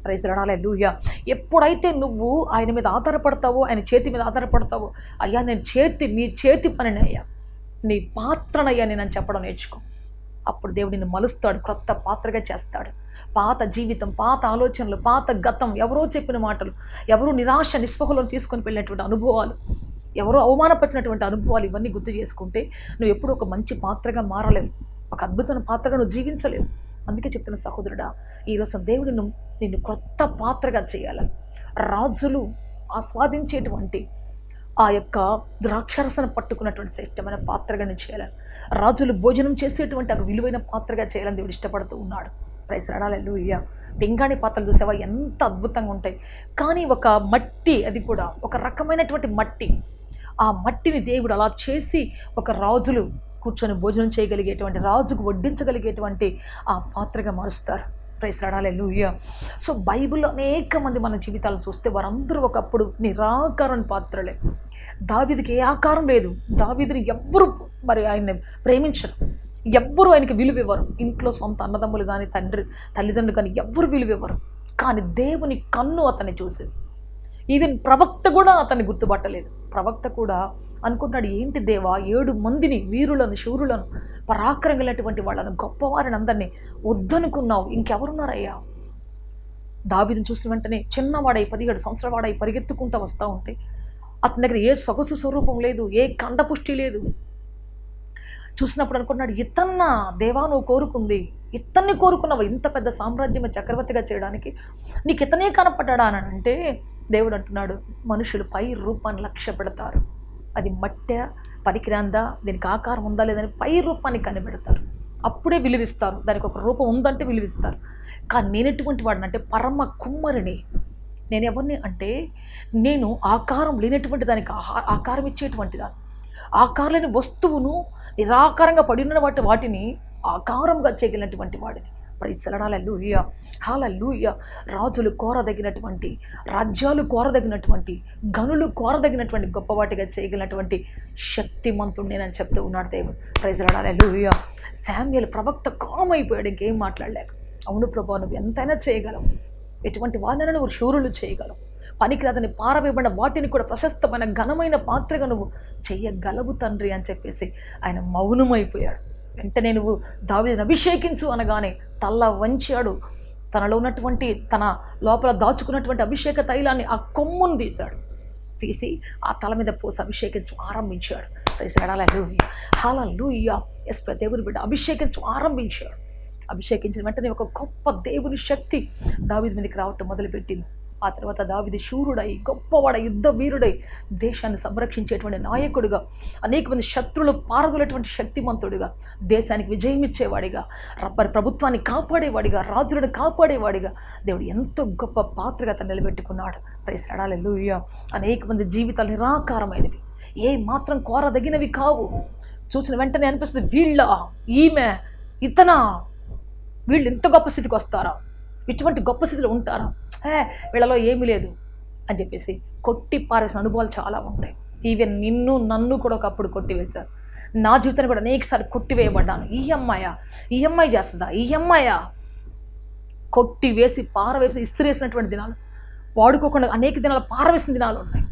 ప్రైజ్ లార్డ్, హల్లెలూయా. ఎప్పుడైతే నువ్వు ఆయన మీద ఆధారపడతావో, ఆయన చేతి మీద ఆధారపడతావో, అయ్యా నేను నీ చేతి పనిని అయ్యా, నీ పాత్రనయ్యా నేను చెప్పడం నేర్చుకో. అప్పుడు దేవుడు నిన్ను మలుస్తాడు, క్రొత్త పాత్రగా చేస్తాడు. పాత జీవితం, పాత ఆలోచనలు, పాత గతం, ఎవరో చెప్పిన మాటలు, ఎవరో నిరాశ నిస్పృహలో తీసుకొని వెళ్ళినటువంటి అనుభవాలు, ఎవరో అవమానపరిచినటువంటి అనుభవాలు, ఇవన్నీ గుర్తు చేసుకుంటే నువ్వు ఎప్పుడు ఒక మంచి పాత్రగా మారలేవు, ఒక అద్భుతమైన పాత్రగా నువ్వు జీవించలేవు. అందుకే చెప్తున్న సహోదరుడా, ఈరోజు దేవుడు నిన్ను క్రొత్త పాత్రగా చేయాలని, రాజులు ఆస్వాదించేటువంటి ఆ యొక్క ద్రాక్షరసను పట్టుకున్నటువంటి శ్రేష్టమైన పాత్రగా నేను చేయాలని, రాజులు భోజనం చేసేటువంటి ఒక విలువైన పాత్రగా చేయాలని దేవుడు ఇష్టపడుతూ ఉన్నాడు. ప్రైజ్ లార్డ్, హల్లెలూయా. పింగాణి పాత్రలు చూసావా ఎంత అద్భుతంగా ఉంటాయి. కానీ ఒక మట్టి, అది కూడా ఒక రకమైనటువంటి మట్టి, ఆ మట్టిని దేవుడు అలా చేసి ఒక రాజులు కూర్చొని భోజనం చేయగలిగేటువంటి, రాజుకు వడ్డించగలిగేటువంటి ఆ పాత్రగా మారుస్తారు. Praise Lord, hallelujah. సో బైబిల్లో అనేక మంది మన జీవితాలు చూస్తే వారందరూ ఒకప్పుడు నిరాకారణ పాత్రలే. దావీదుకి ఏ ఆకారం లేదు, దావీదుని ఎవ్వరు మరి ఆయన్ని ప్రేమించరు, ఎవ్వరూ ఆయనకి విలువ ఇవ్వరు. ఇంట్లో సొంత అన్నదమ్ములు కానీ తల్లిదండ్రులు కానీ ఎవ్వరు విలువ ఇవ్వరు. కానీ దేవుని కన్ను అతన్ని చూసింది. ఈవెన్ ప్రవక్త కూడా అతన్ని గుర్తుపట్టలేదు. ప్రవక్త కూడా అనుకుంటున్నాడు, ఏంటి దేవా, 7 మందిని, వీరులను, శూరులను, పరాక్రమమైనటువంటి వాళ్ళను, గొప్పవారిని అందరినీ వద్దనుకున్నావు, ఇంకెవరున్నారయ్యా? దావీదుని చూసిన వెంటనే చిన్నవాడై 17 సంవత్సరాల వాడై పరిగెత్తుకుంటూ వస్తూ ఉంటే అతని దగ్గర ఏ సొగసు స్వరూపం లేదు, ఏ కండపుష్టి లేదు. చూసినప్పుడు అనుకున్నాడు, ఇతన్నా దేవా నువ్వు కోరుకుంది, ఇతన్ని కోరుకున్నావు, ఇంత పెద్ద సామ్రాజ్యం చక్రవర్తిగా చేయడానికి నీకు ఇతనే కనపడ్డా అని అంటే దేవుడు అంటున్నాడు, మనుషులు పై రూపాన్ని లక్ష్య పెడతారు, అది మట్టె పనికిరాందా, దీనికి ఆకారం ఉందా లేదని పై రూపాన్ని కనిపెడతారు, అప్పుడే విలువిస్తారు, దానికి ఒక రూపం ఉందంటే విలువిస్తారు. కానీ నేను ఎటువంటి వాడినంటే పరమ కుమ్మరిని. నేను ఎవరిని అంటే నేను ఆకారం లేనటువంటి దానికి ఆకారం ఇచ్చేటువంటి దాన్ని, ఆకారం లేని వస్తువును నిరాకారంగా పడిన వాటిని ఆకారంగా చేయగలిగినటువంటి వాడిని. ప్రైజ్ ది లార్డ్, హల్లెలూయా హల్లెలూయా. రాజులు కోరదగినటువంటి, రాజ్యాలు కోరదగినటువంటి, గనులు కోరదగినటువంటి గొప్పవాటిగా చేయగలిగినటువంటి శక్తిమంతుడు నేనని చెప్తూ ఉన్నాడు దేవుడు. Praise the lord, hallelujah. Samuel ప్రవక్త కామైపోయాడు, ఇంకేం మాట్లాడలేక. అవును ప్రభువా, నువ్వు ఎంతైనా చేయగలవు, ఎటువంటి వారినైనా నువ్వు శూరులు చేయగలవు, పనికిరాదని పారవేయబడిన వాటిని కూడా ప్రశస్తమైన ఘనమైన పాత్రగా నువ్వు చెయ్యగలవు తండ్రి అని చెప్పేసి ఆయన మౌనమైపోయాడు. వెంటనే నువ్వు దావీదును అభిషేకించు అనగానే తల వంచాడు. తనలో ఉన్నటువంటి, తన లోపల దాచుకున్నటువంటి అభిషేక తైలాన్ని ఆ కొమ్మును తీసి ఆ తల మీద పోసి అభిషేకించు ఆరంభించాడు. Praise the lord, hallelujah hallelujah. Yes దేవుని బిడ్డ అభిషేకించు ఆరంభించాడు. అభిషేకించిన వెంటనే ఒక గొప్ప దేవుని శక్తి దావీదు మీదకి రావటం మొదలుపెట్టింది. ఆ తర్వాత దావీదు శూరుడై, గొప్పవాడై, యుద్ధ వీరుడై, దేశాన్ని సంరక్షించేటువంటి నాయకుడిగా, అనేక మంది శత్రువులు పారదోలేటువంటి శక్తిమంతుడిగా, దేశానికి విజయం ఇచ్చేవాడిగా, ప్రభుత్వాన్ని కాపాడేవాడిగా, రాజులను కాపాడేవాడిగా దేవుడు ఎంతో గొప్ప పాత్రగా తను నిలబెట్టుకున్నాడు. ప్రైజ్ ది లార్డ్, హల్లెలూయా. అనేక మంది జీవితాలు నిరాకారమైనవి, ఏ మాత్రం కోరదగినవి కావు. చూసిన వెంటనే అనిపిస్తుంది, వీళ్ళ, ఈమె, ఇతనా, వీళ్ళు ఇంత గొప్ప స్థితికి వస్తారా, ఇటువంటి గొప్ప స్థితిలో ఉంటారా, వీళ్ళలో ఏమీ లేదు అని చెప్పేసి కొట్టి పారేసిన అనుభవాలు చాలా ఉంటాయి. ఈవెన్ నన్ను కూడా ఒకప్పుడు కొట్టివేశారు. నా జీవితాన్ని కూడా అనేకసారి కొట్టివేయబడ్డాను. ఈ అమ్మాయి చేస్తుందా, ఈ అమ్మాయ కొట్టివేసి పారవేసి ఇసిరేసినటువంటి దినాలు, వాడుకోకుండా అనేక దినాలు పారవేసిన దినాలు ఉన్నాయి.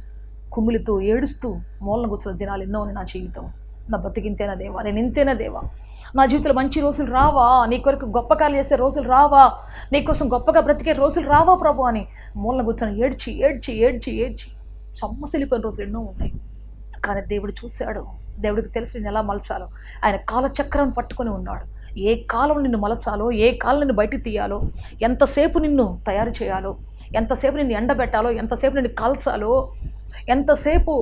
కుమిలితో ఏడుస్తూ మూలన కూర్చున్న దినాలు ఎన్నో ఉన్నాయి నా జీవితం. నా బతికింతేనా దేవా, నేను ఇంతేనా దేవా, నా జీవితంలో మంచి రోజులు రావా, నీ కొరకు గొప్ప కార్యాలు చేసే రోజులు రావా, నీకోసం గొప్పగా బ్రతికే రోజులు రావా ప్రభు అని మూలన కూర్చొని ఏడ్చి ఏడ్చి ఏడ్చి ఏడ్చి సొమ్మసిలిపోయిన రోజులు ఎన్నో ఉన్నాయి. కానీ దేవుడు చూశాడు, దేవుడికి తెలుసు నేను ఎలా మలచాలో. ఆయన కాలచక్రం పట్టుకొని ఉన్నాడు. ఏ కాలం నిన్ను మలచాలో, ఏ కాలం నిన్ను బయటికి తీయాలో, ఎంతసేపు నిన్ను తయారు చేయాలో, ఎంతసేపు నిన్ను ఎండబెట్టాలో, ఎంతసేపు నిన్ను కాల్చాలో, ఎంతసేపు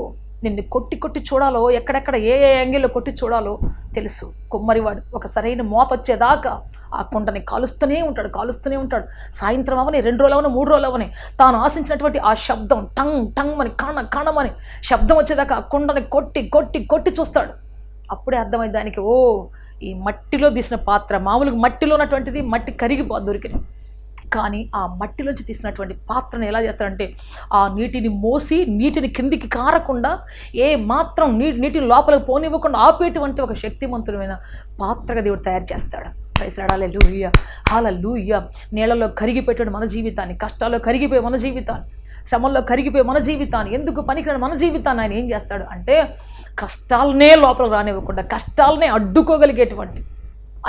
నిన్ను కొట్టి కొట్టి చూడాలో, ఎక్కడెక్కడ ఏ యాంగిల్లో కొట్టి చూడాలో తెలుసు. కుమ్మరివాడు ఒక సరైన మోత వచ్చేదాకా ఆ కుండని కాలుస్తూనే ఉంటాడు. సాయంత్రం అవని, 2 రోజులు అవని, 3 రోజులు అవని, తాను ఆశించినటువంటి ఆ శబ్దం టంగ్ టంగ్ అని, కణమని శబ్దం వచ్చేదాకా ఆ కుండని కొట్టి కొట్టి కొట్టి చూస్తాడు. అప్పుడే అర్థమైంది దానికి, ఓ ఈ మట్టిలో తీసిన పాత్ర, మామూలుగా మట్టిలో ఉన్నటువంటిది మట్టి కరిగిపోద్ది దొరికిన, కానీ ఆ మట్టిలోంచి తీసినటువంటి పాత్రను ఎలా చేస్తారంటే ఆ నీటిని మోసి నీటిని కిందికి కారకుండా ఏ మాత్రం నీటిని లోపలికి పోనివ్వకుండా ఆపేటువంటి ఒక శక్తివంతుడమైన పాత్రగా దేవుడు తయారు చేస్తాడు. ప్రైజ్ ది లార్డ్, హల్లెలూయా హల్లెలూయా. నీళ్ళలో కరిగిపోయేటువంటి మన జీవితాన్ని, కష్టాల్లో కరిగిపోయే మన జీవితాన్ని, శ్రమల్లో కరిగిపోయే మన జీవితాన్ని, ఎందుకు పనికిరాని మన జీవితాన్ని ఆయన ఏం చేస్తాడు అంటే కష్టాలనే లోపలికి రానివ్వకుండా, కష్టాలనే అడ్డుకోగలిగేటువంటి,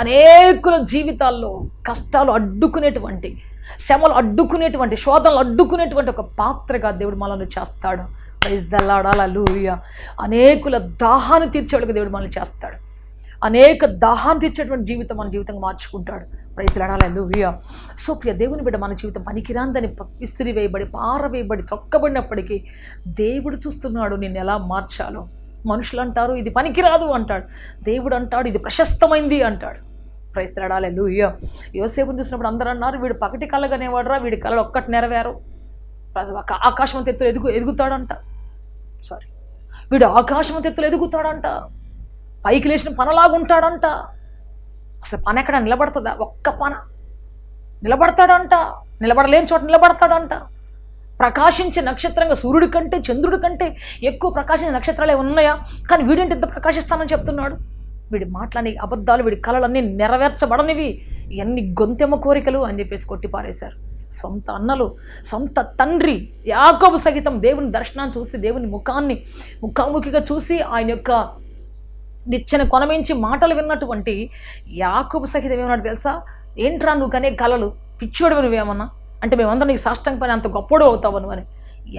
అనేకుల జీవితాల్లో కష్టాలు అడ్డుకునేటువంటి, శ్రమలు అడ్డుకునేటువంటి, శోధనలు అడ్డుకునేటువంటి ఒక పాత్రగా దేవుడు మనల్ని చేస్తాడు. ప్రైజ్ ది లార్డ్, హల్లెలూయా. అనేకుల దాహాన్ని తీర్చేవాడికి దేవుడు మనల్ని చేస్తాడు. అనేక దాహాన్ని తీర్చేటువంటి జీవితం మన జీవితంగా మార్చుకుంటాడు. Praise the lord, hallelujah. So ప్రియ దేవుని బిడ్డ, మన జీవితం పనికిరాందని విసిరివేయబడి, పారవేయబడి, తొక్కబడినప్పటికీ దేవుడు చూస్తున్నాడు నిన్ను ఎలా మార్చాలో. మనుషులు అంటారు ఇది పనికిరాదు అంటాడు, దేవుడు అంటాడు ఇది ప్రశస్తమైంది అంటాడు. ప్రైజ్ ది లార్డ్, హల్లెలూయా. యోసేపుని చూసినప్పుడు అందరూ అన్నారు, వీడు పగటి కలగనేవాడురా, వీడి కళలు ఒక్కటి నెరవేరు, ఆకాశం ఎత్తులు ఎదుగుతాడంట, వీడు ఆకాశం ఎత్తులు ఎదుగుతాడంట, పైకి లేచిన పనలాగుంటాడంట. అసలు పని ఎక్కడ నిలబడుతుందా? ఒక్క పన నిలబడతాడంట, నిలబడలేని చోట నిలబడతాడంట. ప్రకాశించే నక్షత్రంగా సూర్యుడి కంటే చంద్రుడి కంటే ఎక్కువ ప్రకాశించే నక్షత్రాలే ఉన్నాయా? కానీ వీడింటి ఇంత ప్రకాశిస్తానని చెప్తున్నాడు. వీడి మాటలని అబద్ధాలు, వీడి కళలన్నీ నెరవేర్చబడనివి, ఇవన్నీ గొంతెమ్మ కోరికలు అని చెప్పేసి కొట్టిపారేశారు. సొంత అన్నలు, సొంత తండ్రి యాకోబు సహితం దేవుని దర్శనాన్ని చూసి, దేవుని ముఖాముఖిగా చూసి, ఆయన యొక్క నిచ్చెన కొనమించి మాటలు విన్నటువంటి యాకోబు సహితం ఏమన్నాడు తెలుసా? ఏంట్రా నువ్వు కనే కళలు, పిచ్చోడు నువ్వేమన్నా అంటే మేమందరం నీకు సాష్టంగా పని అంత గొప్పడు అవుతావు నువ్వు అని.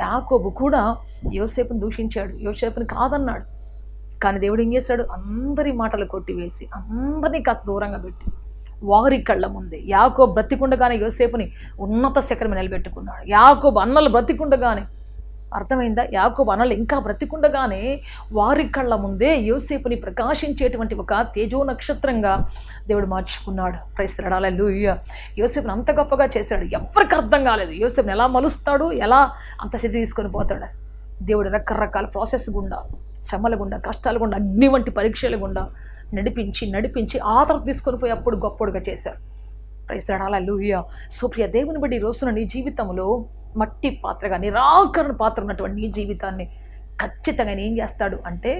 యాకోబు కూడా యోసేపుని దూషించాడు, యోసేపుని కాదన్నాడు. కానీ దేవుడు ఏం చేశాడు? అందరి మాటలు కొట్టివేసి అందరినీ కాస్త దూరంగా పెట్టి వారి కళ్ళ ముందే యాకోబు బ్రతికుండగానే యోసేపుని ఉన్నత శిఖరం నిలబెట్టుకున్నాడు. యాకోబు అన్నలు బ్రతికుండగానే, అర్థమైందా? యాకోబు అన్నలు ఇంకా బ్రతికుండగానే వారి కళ్ళ ముందే యోసేపుని ప్రకాశించేటువంటి ఒక తేజో నక్షత్రంగా దేవుడు మార్చుకున్నాడు. ప్రైస్ ది లార్డ్, హల్లెలూయా. యోసేపుని అంత గొప్పగా చేశాడు, ఎవరికి అర్థం కాలేదు యోసేపుని ఎలా మలుస్తాడు, ఎలా అంత స్థితి తీసుకొని పోతాడు. దేవుడు రకరకాల ప్రాసెస్ గుండా, శ్రమల గుండా, కష్టాల గుండా, అగ్ని వంటి పరీక్షల గుండా నడిపించి ఆ తర్వాత తీసుకొని పోయి అప్పుడు గొప్పడుగా చేశారు. Praise the lord, hallelujah. So ప్రియ దేవుని బట్టి ఈ రోజున నీ జీవితంలో మట్టి పాత్రగా, నిరాకరణ పాత్ర ఉన్నటువంటి నీ జీవితాన్ని ఖచ్చితంగా ఏం చేస్తాడు అంటే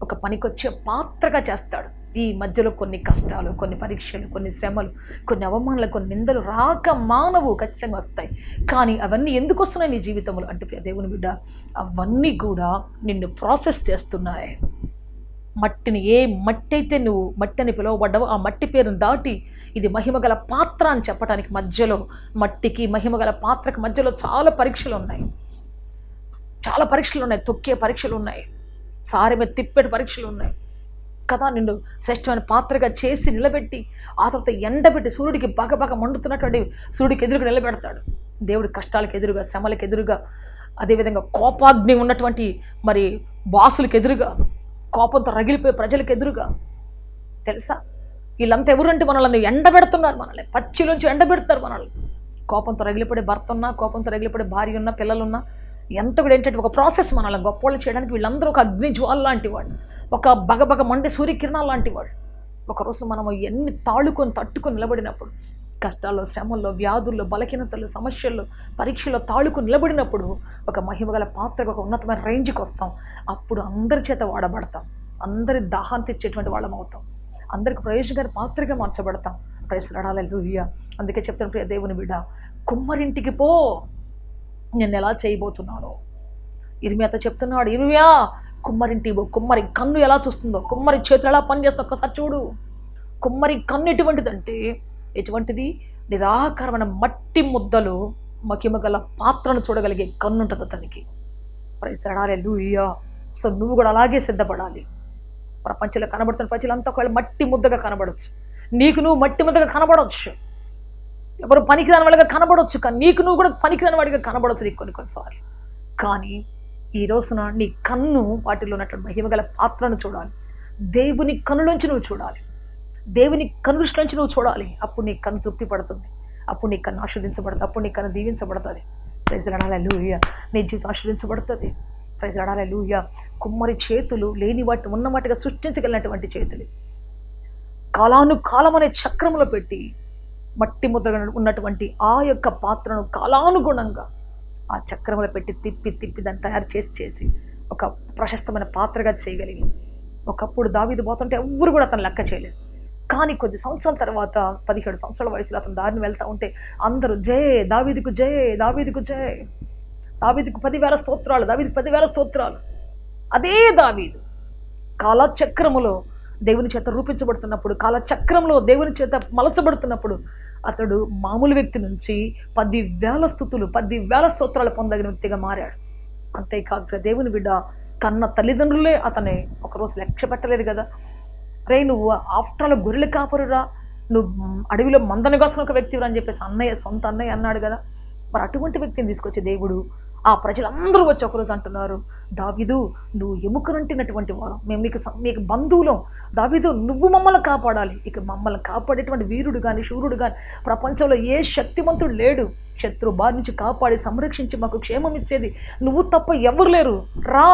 ఒక పనికొచ్చే పాత్రగా చేస్తాడు. ఈ మధ్యలో కొన్ని కష్టాలు, కొన్ని పరీక్షలు, కొన్ని శ్రమలు, కొన్ని అవమానాలు, కొన్ని నిందలు రాక మానవు ఖచ్చితంగా వస్తాయి. కానీ అవన్నీ ఎందుకు వస్తున్నాయి నీ జీవితంలో అంటే ప్రియ దేవుని బిడ్డ, అవన్నీ కూడా నిన్ను ప్రాసెస్ చేస్తున్నాయి. మట్టిని, ఏ మట్టి అయితే నువ్వు మట్టి అని పిలువబడ్డావో ఆ మట్టి పేరును దాటి ఇది మహిమగల పాత్ర అని చెప్పడానికి మధ్యలో, మట్టికి మహిమగల పాత్రకు మధ్యలో చాలా పరీక్షలు ఉన్నాయి, తొక్కే పరీక్షలు ఉన్నాయి, సారి మీద తిప్పేటి పరీక్షలు ఉన్నాయి కదా. నిన్ను శ్రేష్టమైన పాత్రగా చేసి నిలబెట్టి ఆ తర్వాత ఎండబెట్టి సూర్యుడికి బగబగ మండుతున్నటువంటి సూర్యుడికి ఎదురుగా నిలబెడతాడు. దేవుడి కష్టాలకు ఎదురుగా, శ్రమలకు ఎదురుగా, అదేవిధంగా కోపాగ్ని ఉన్నటువంటి మరి బాసులకు ఎదురుగా, కోపంతో రగిలిపోయే ప్రజలకు ఎదురుగా. తెలుసా వీళ్ళంతా ఎవరంటే మనల్ని ఎండబెడుతున్నారు, మనల్ని పచ్చిలోంచి ఎండబెడుతున్నారు మనల్ని. కోపంతో రగిలిపడే భర్త ఉన్నా, కోపంతో రగిలిపడే భార్య ఉన్నా, పిల్లలున్నా, ఎంత కూడా ఏంటంటే ఒక ప్రాసెస్ మనల్ని గొప్పవాళ్ళు చేయడానికి. వీళ్ళందరూ ఒక అగ్ని జ్వాల లాంటి వాడు, ఒక బగబగ మండే సూర్యకిరణాలు లాంటి వాడు. ఒకరోజు మనము ఎన్ని తట్టుకొని నిలబడినప్పుడు, కష్టాల్లో, శ్రమల్లో, వ్యాధుల్లో, బలహీనతల్లో, సమస్యల్లో, పరీక్షల్లో తాళుకొని నిలబడినప్పుడు ఒక మహిమగల పాత్రకు, ఒక ఉన్నతమైన రేంజ్కి వస్తాం. అప్పుడు అందరి చేత వాడబడతాం, అందరి దాహాన్ని తెచ్చేటువంటి వాళ్ళం అవుతాం, అందరికి ప్రయోజనకర పాత్రగా మార్చబడతాం. Price the lord, hallelujah. అందుకే చెప్తాను ప్రియ దేవుని బిడ్డ, కుమ్మరింటికి పో, నేను ఎలా చేయబోతున్నాను. ఇర్మియాతో చెప్తున్నాడు, ఇర్మియా కుమ్మరింటికి పో, కుమ్మరి కన్ను ఎలా చూస్తుందో, కుమ్మరి చేతులు ఎలా పనిచేస్తుందో ఒక్కసారి చూడు. కుమ్మరి కన్ను ఎటువంటిది? నిరాకారమైన మట్టి ముద్దలు మహిమగల పాత్రను చూడగలిగే కన్ను ఉంటుంది అతనికి. Price the lord, hallelujah. So నువ్వు కూడా అలాగే సిద్ధపడాలి. ప్రపంచంలో కనబడుతున్న ప్రజలంతా ఒకవేళ మట్టి ముద్దగా కనబడవచ్చు, నీకు నువ్వు మట్టి ముద్దగా కనబడవచ్చు, ఎవరు పనికిరాని వాడిగా కనబడవచ్చు, కానీ నీకు నువ్వు కూడా పనికిరాని వాడిగా కనబడవచ్చు నీకు కొన్నిసార్లు. కానీ ఈ రోజున నీ కన్ను వాటిలో ఉన్నటువంటి మహిమగల పాత్రను చూడాలి. దేవుని కన్నులోంచి నువ్వు చూడాలి, దేవుని కన్నులోంచి నువ్వు చూడాలి. అప్పుడు నీ కన్ను తృప్తి పడుతుంది, అప్పుడు నీ కన్ను ఆశీర్వదించబడుతుంది, అప్పుడు నీ కన్ను దీవించబడుతుంది. ప్రైజ్ ది లార్డ్, హల్లెలూయా. నీ జీవితం ఆశీర్వదించబడుతుంది. ప్రైజ్ ది లార్డ్, హల్లెలూయా. కుమ్మరి చేతులు లేని వాటిని ఉన్న వాటిగా సృష్టించగలిగినటువంటి చేతులు, కాలానుకాలం అనే చక్రంలో పెట్టి మట్టి ముద్ర ఉన్నటువంటి ఆ యొక్క పాత్రను కాలానుగుణంగా ఆ చక్రంలో పెట్టి తిప్పి దాన్ని తయారు చేసి ఒక ప్రశస్తమైన పాత్రగా చేయగలిగింది. ఒకప్పుడు దావీదు పోతుంటే ఎవ్వరు కూడా అతను లెక్క చేయలేదు. కానీ కొద్ది సంవత్సరాల తర్వాత 17 సంవత్సరాల వయసులో అతను దారిని వెళ్తూ ఉంటే అందరూ జయ దావీదుకు, జయ దావీదుకు, జయ దావీదుకు 10,000 స్తోత్రాలు, దావీదుకు 10,000 స్తోత్రాలు. అదే దావీదు కాలచక్రములో దేవుని చేత రూపించబడుతున్నప్పుడు, కాలచక్రంలో దేవుని చేత మలచబడుతున్నప్పుడు అతడు మామూలు వ్యక్తి నుంచి 10,000 స్తుతులు, 10,000 స్తోత్రాలు పొందగిన వ్యక్తిగా మారాడు. అంతేకాదు దేవుని బిడ్డ కన్న తల్లిదండ్రులే అతన్ని ఒకరోజు లక్ష్య పెట్టలేదు కదా. రే నువ్వు ఆఫ్టర్ ఆల్ గొర్రెలు కాపరురా, నువ్వు అడవిలో మందను కాసిన ఒక వ్యక్తిరా అని చెప్పేసి సొంత అన్నయ్య అన్నాడు కదా. మరి అటువంటి వ్యక్తిని తీసుకొచ్చి దేవుడు, ఆ ప్రజలందరూ వచ్చి ఒకరోజు అంటున్నారు, దావీదు నువ్వు ఎముకనంటినటువంటి వాడు, మేము మీకు బంధువులం, దావీదు నువ్వు మమ్మల్ని కాపాడాలి. ఇక మమ్మల్ని కాపాడేటువంటి వీరుడు కానీ, శూరుడు కానీ ప్రపంచంలో ఏ శక్తిమంతుడు లేడు. శత్రు బారి నుంచి కాపాడి సంరక్షించి మాకు క్షేమం ఇచ్చేది నువ్వు తప్ప ఎవరు లేరు, రా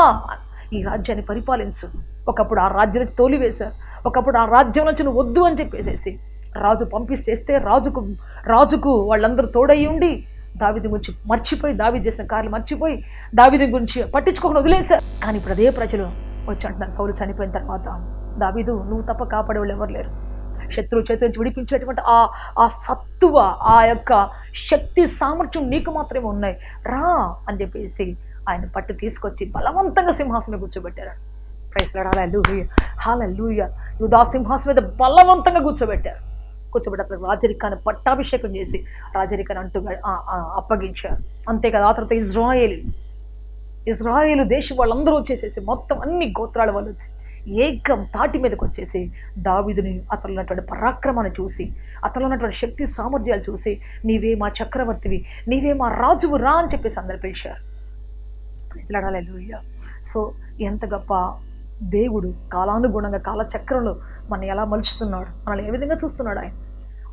ఈ రాజ్యాన్ని పరిపాలించు. ఒకప్పుడు ఆ రాజ్యం నుంచి తోలివేశారు, ఒకప్పుడు ఆ రాజ్యం నుంచి నువ్వు వద్దు అని చెప్పేసేసి రాజు పంపిస్తేస్తే రాజుకు వాళ్ళందరూ తోడయి ఉండి దావీదు గురించి మర్చిపోయి, దావీదు చేసిన కార్యాలు మర్చిపోయి దావీదు గురించి పట్టించుకోకుండా వదిలేశారు. కానీ ఇప్పుడు అదే ప్రజలు వచ్చి అంటున్నారు, సౌలు చనిపోయిన తర్వాత దావీదు నువ్వు తప్ప కాపాడే వాళ్ళు ఎవరు లేరు, శత్రువు చేతి నుంచి విడిపించేటువంటి ఆ సత్తువ, ఆ యొక్క శక్తి సామర్థ్యం నీకు మాత్రమే ఉన్నాయి, రా అని చెప్పేసి ఆయన పట్టు తీసుకొచ్చి బలవంతంగా సింహాసనం కూర్చోబెట్టారు. ప్రైజ్ ది లార్డ్, హల్లెలూయా, హల్లెలూయా. యూదా సింహాసనం మీద బలవంతంగా కూర్చోబెట్టి అతను రాజరికాన్ని పట్టాభిషేకం చేసి రాజరికాన్ని అప్పగించారు. అంతేకాదు ఆ తర్వాత ఇజ్రాయేలు దేశం వాళ్ళందరూ వచ్చేసేసి మొత్తం అన్ని గోత్రాల వాళ్ళు వచ్చి ఏకం తాటి మీదకి వచ్చేసి దావీదుని అతను ఉన్నటువంటి పరాక్రమాన్ని చూసి అతను ఉన్నటువంటి శక్తి సామర్థ్యాలు చూసి నీవే మా చక్రవర్తివి, నీవే మా రాజువు రా అని చెప్పేసి అందరు పిలిచారు. హల్లెలూయా. సో ఎంత గొప్ప దేవుడు కాలానుగుణంగా కాలచక్రంలో మనం ఎలా మలుచుతున్నాడు, మనల్ని ఏ విధంగా చూస్తున్నాడు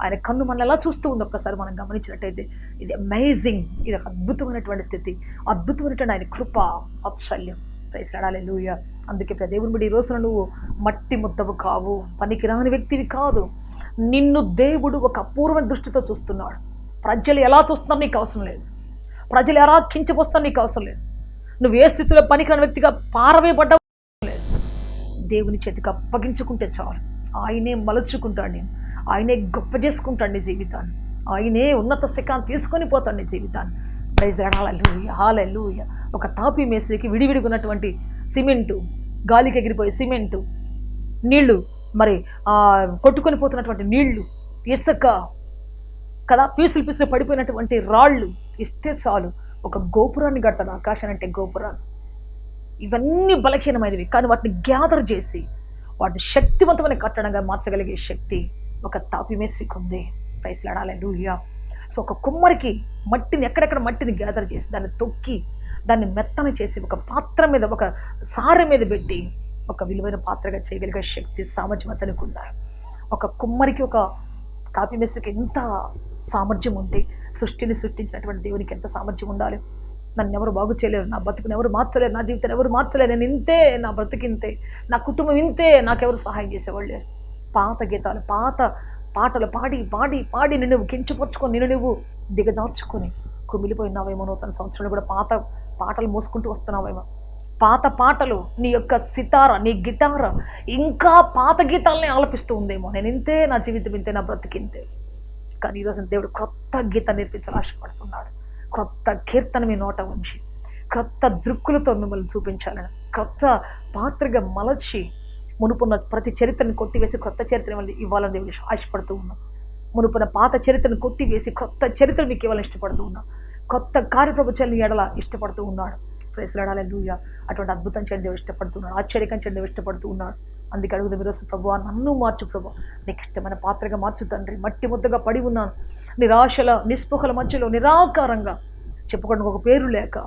ఆయన కన్ను మనల్ని ఎలా చూస్తూ ఉంది ఒక్కసారి మనం గమనించినట్టయితే ఇది అమేజింగ్. ఇది ఒక అద్భుతమైనటువంటి స్థితి, అద్భుతమైనటువంటి ఆయన కృప వాత్సల్యం. Praise Lord. హల్లెలూయా. అందుకే దేవుని బిడ్డ ఈ రోజున నువ్వు మట్టి ముద్దవు కావు, పనికిరాని వ్యక్తివి కాదు. నిన్ను దేవుడు ఒక అపూర్వ దృష్టితో చూస్తున్నాడు. ప్రజలు ఎలా చూస్తున్నారు నీకు అవసరం లేదు, ప్రజలు ఎలా కించపోస్తున్నారు నీకు అవసరం లేదు, నువ్వు ఏ స్థితిలో పనికిరాని వ్యక్తిగా పారవేయబడ్డావు లేదు. దేవుని చేతికి అప్పగించుకుంటే చాలు. ఆయనే మలుచుకుంటాడు నేను, ఆయనే గొప్ప చేసుకుంటాడు నీ జీవితాన్ని, ఆయనే ఉన్నత శిఖరాన్ని తీసుకొని పోతాడు నీ జీవితాన్ని. Praise Lord. హల్లెలూయా. హల్లెలూయా. ఒక తాపి మేస్త్రికి విడివిడిగా ఉన్నటువంటి సిమెంటు, గాలికి ఎగిరిపోయే సిమెంటు, నీళ్లు, మరి కొట్టుకొని పోతున్నటువంటి నీళ్లు, ఇసుక కదా, పీసులు పడిపోయినటువంటి రాళ్ళు ఇస్తే చాలు ఒక గోపురాన్ని కడతాడు. ఆకాశాన్ని అంటే గోపురాన్ని. ఇవన్నీ బలహీనమైనవి, కానీ వాటిని గ్యాదర్ చేసి వాటిని శక్తివంతమైన కట్టడంగా మార్చగలిగే శక్తి ఒక తాపి మేస్త్రికి ఉంది. Praise Lord. హల్లెలూయా. సో ఒక కుమ్మరికి మట్టిని ఎక్కడెక్కడ మట్టిని గ్యాదర్ చేసి దాన్ని తొక్కి దాన్ని మెత్తన చేసి ఒక పాత్ర మీద, ఒక సారె మీద పెట్టి ఒక విలువైన పాత్రగా చేయగలిగే శక్తి సామర్థ్యం అతనికి ఉండాలి. ఒక కుమ్మరికి, ఒక తాపి మేస్త్రికి ఎంత సామర్థ్యం ఉంటే సృష్టిని సృష్టించినటువంటి దేవునికి ఎంత సామర్థ్యం ఉండాలి. నన్ను ఎవరు బాగు చేయలేరు, నా బతుకుని ఎవరు మార్చలేరు, నా జీవితాన్ని ఎవరు మార్చలేరు, నేను ఇంతే, నా బ్రతుకు ఇంతే, నా కుటుంబం ఇంతే, నాకెవరు సహాయం చేసేవాళ్ళు లేరు. పాత గీతాలు, పాత పాటలు పాడి పాడి పాడి నిన్ను కించపరుచుకొని నిన్ను నువ్వు దిగజార్చుకొని కుమిలిపోయినావేమో. నూతన సంవత్సరంలో కూడా పాత పాటలు మోసుకుంటూ వస్తున్నావేమో. పాత పాటలు, నీ యొక్క సితార, నీ గిటార ఇంకా పాత గీతాలనే ఆలపిస్తూ ఉందేమో. నేను ఇంతే, నా జీవితం ఇంతే, నా బ్రతికింతే. కానీ ఈరోజు దేవుడు క్రొత్త గీత నేర్పించాలని ఆశపడుతున్నాడు. క్రొత్త కీర్తన మీ నోట ఉంచి క్రొత్త దృక్కులతో మిమ్మల్ని చూపించాలని, క్రొత్త పాత్రగా మలచి మునుపున్న ప్రతి చరిత్రను కొట్టివేసి క్రొత్త చరిత్ర ఇవ్వాలని దేవుడు ఆశపడుతూ ఉన్నాం. మునుపున్న పాత చరిత్రను కొట్టివేసి క్రొత్త చరిత్ర మీకు ఇవ్వాలని ఇష్టపడుతూ ఉన్నాం. కొత్త కార్యప్రభుత్వాన్ని ఎడల ఇష్టపడుతూ ఉన్నాడు. Praise Lord. హల్లెలూయా. అటువంటి అద్భుతం చేయడం దేవుడు ఇష్టపడుతున్నాడు, ఆశ్చర్యకం చేయడం దేవుడు ఇష్టపడుతూ ఉన్నాడు. అందుకే అడుగుదాం ఈరోజు, ప్రభువా నన్ను మార్చు ప్రభు, నీకు ఇష్టమైన పాత్రగా మార్చు తండ్రి. మట్టి ముద్దగా పడి ఉన్నాను, నిరాశల నిస్పృహల మధ్యలో నిరాకారంగా చెప్పుకోవడానికి ఒక పేరు లేక,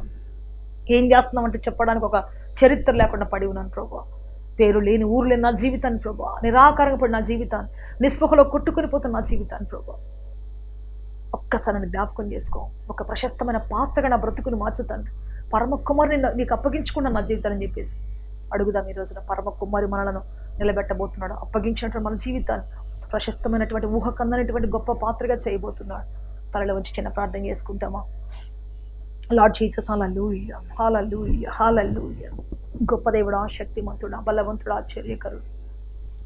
ఏం చేస్తున్నామంటే చెప్పడానికి ఒక చరిత్ర లేకుండా పడి ఉన్నాను ప్రభు. పేరు లేని ఊరు లేని నా జీవితాన్ని ప్రభు, నిరాకారంగా పడి నా జీవితాన్ని, నిస్పృహలో కొట్టుకుని పోతున్న నా జీవితాన్ని ప్రభు ఒక్కసారి నన్ను జ్ఞాపకం చేసుకో. ఒక ప్రశస్తమైన పాత్రగా నా బ్రతుకుని మార్చుతాను. పరమ కుమారుని నీకు అప్పగించుకున్నాను నా జీవితాన్ని చెప్పేసి అడుగుదాం ఈ రోజున. పరమ కుమారి మనలను నిలబెట్టబోతున్నాడు. అప్పగించినటువంటి మన జీవితాన్ని ప్రశస్తమైనటువంటి ఊహకందనటువంటి గొప్ప పాత్రగా చేయబోతున్నాడు. తలలో వచ్చి చిన్న ప్రార్థన చేసుకుంటామా? లార్డ్ జీసస్, హల్లెలూయా, హల్లెలూయా, హల్లెలూయా. గొప్ప దేవుడా, శక్తిమంతుడా, బలవంతుడా, ఆశ్చర్యకరుడు,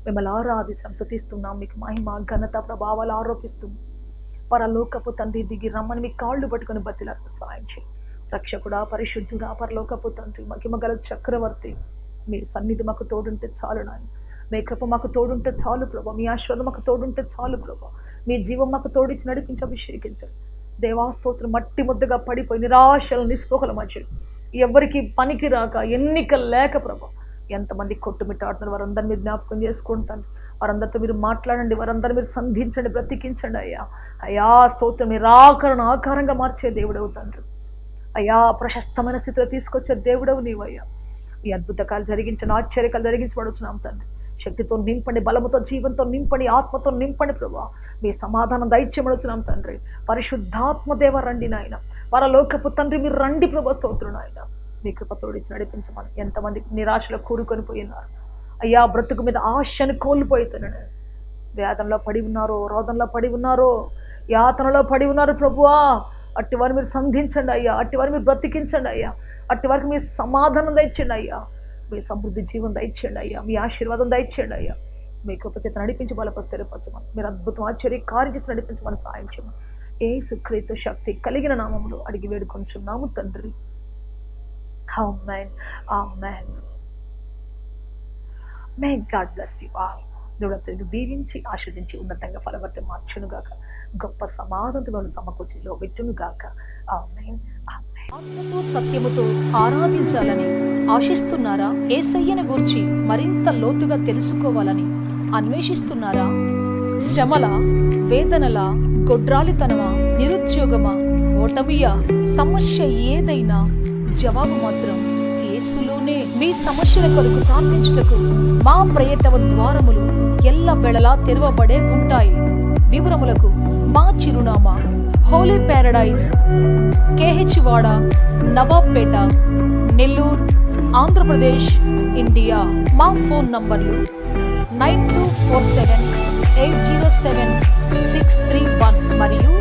మిమ్మల్ని ఆరాధిస్తాం, స్తుతిస్తున్నాం. మీకు మహిమ, ఘనత, ప్రభావాలు ఆరోపిస్తున్నాం. పరలోకపు తండ్రి దిగి రమ్మని మీ కాళ్ళు పట్టుకొని బతిలాకు సాయం చేయి. రక్షకుడా, పరిశుద్ధుడా, పరలోకపు తండ్రి, మహిమగల చక్రవర్తి, మీ సన్నిధి మాకు తోడుంటే చాలు నాయన. మీ కృప మాకు తోడుంటే చాలు ప్రభా. మీ ఆశీర్వాదం మాకు తోడుంటే చాలు ప్రభా. మీ జీవం మాకు తోడిచ్చి నడిపించి అభిషేకించండి. దేవాస్తోత్రం మట్టి ముద్దగా పడిపోయి నిరాశలు నిస్పృహల మధ్యలో ఎవరికి పనికి రాక, ఎన్నిక లేక ప్రభా ఎంతమంది కొట్టుమిట్టాడుతున్నారు, వారందరినీ మీరు జ్ఞాపకం చేసుకుంటాను. వారందరితో మీరు మాట్లాడండి, వారందరూ మీరు సంధించండి, బ్రతికించండి అయ్యా. అయ్యా స్తోత్రం, మీరు ఆకారంగా మార్చే దేవుడవు తండ్రి. అయ్యా ప్రశస్తమైన స్థితిలో తీసుకొచ్చే దేవుడవు నీవయ్యా. ఈ అద్భుతకాలు జరిగించిన, ఆశ్చర్యకాలు జరిగించబడుతున్నాం తండ్రి. శక్తితో నింపండి, బలముతో, జీవంతో నింపండి, ఆత్మతో నింపండి ప్రభా. మీ సమాధానం దైత్యమడుచున్నాం తండ్రి. పరిశుద్ధాత్మ దేవ రండి నాయన. పరలోకపు తండ్రి మీరు రండి ప్రభా. స్తోత్రం నాయన. మీ కృపతోడిచ్చి నడిపించమని. ఎంతమంది నిరాశలో కూరుకొని పోయినారు అయ్యా, బ్రతుకు మీద ఆశను కోల్పోతున్నాడు. వేదంలో పడి ఉన్నారో, రోదంలో పడి ఉన్నారో, యాతనలో పడి ఉన్నారు ప్రభువా. అట్టి వారిని మీరు సంధించండి అయ్యా, అట్టి వారిని మీరు బ్రతికించండి అయ్యా, అట్టి వారికి మీ సమాధానం దయచేయండి అయ్యా, మీ సమృద్ధి జీవం దయచేయండి అయ్యా, మీ ఆశీర్వాదం దయచేయండి అయ్యా. మీ కృప చేత నడిపించి బలపరిస్థిరపరచమని, మీరు అద్భుతం ఆశ్చర్య కార్యం చేసి నడిపించమని సాయం చేయమని యేసుక్రీస్తు శక్తి కలిగిన నామములో అడిగి వేడుకొంచున్నాము తండ్రి. Amen, amen. May God bless you all. దేవుడు దీవించి ఆశీర్వదించి ఉన్నతంగా ఫలవర్తి మార్చునుగాక. గొప్ప సమాధానంతో సమకూర్చిలో పెట్టునుగాక. ఆమేన్, ఆమేన్. ఆత్మతో సత్యముతో ఆరాధించాలని ఆశిస్తున్నారా? యేసయ్యను గూర్చి మరింత లోతుగా తెలుసుకోవాలని అన్వేషిస్తున్నారా? శ్రమల, వేదనల, గొడ్రాలితనమా, నిరుద్యోగమా, ఓటమియా, సమస్య ఏదైనా జవాబు మాత్రం యేసులోనే. మీ సమస్యల కొరకు ప్రార్థించుటకు మా ప్రేయర్ టవర్ ద్వారములు ఎల్ల వేళలా తెరవబడే ఉంటాయి. వివరములకు మా చిరునామా హోలీ ప్యారడైజ్, KH వాడ, నవాబ్పేట, నెల్లూరు, ఆంధ్రప్రదేశ్, ఇండియా. మా ఫోన్ నంబర్లు 9247807631 మరియు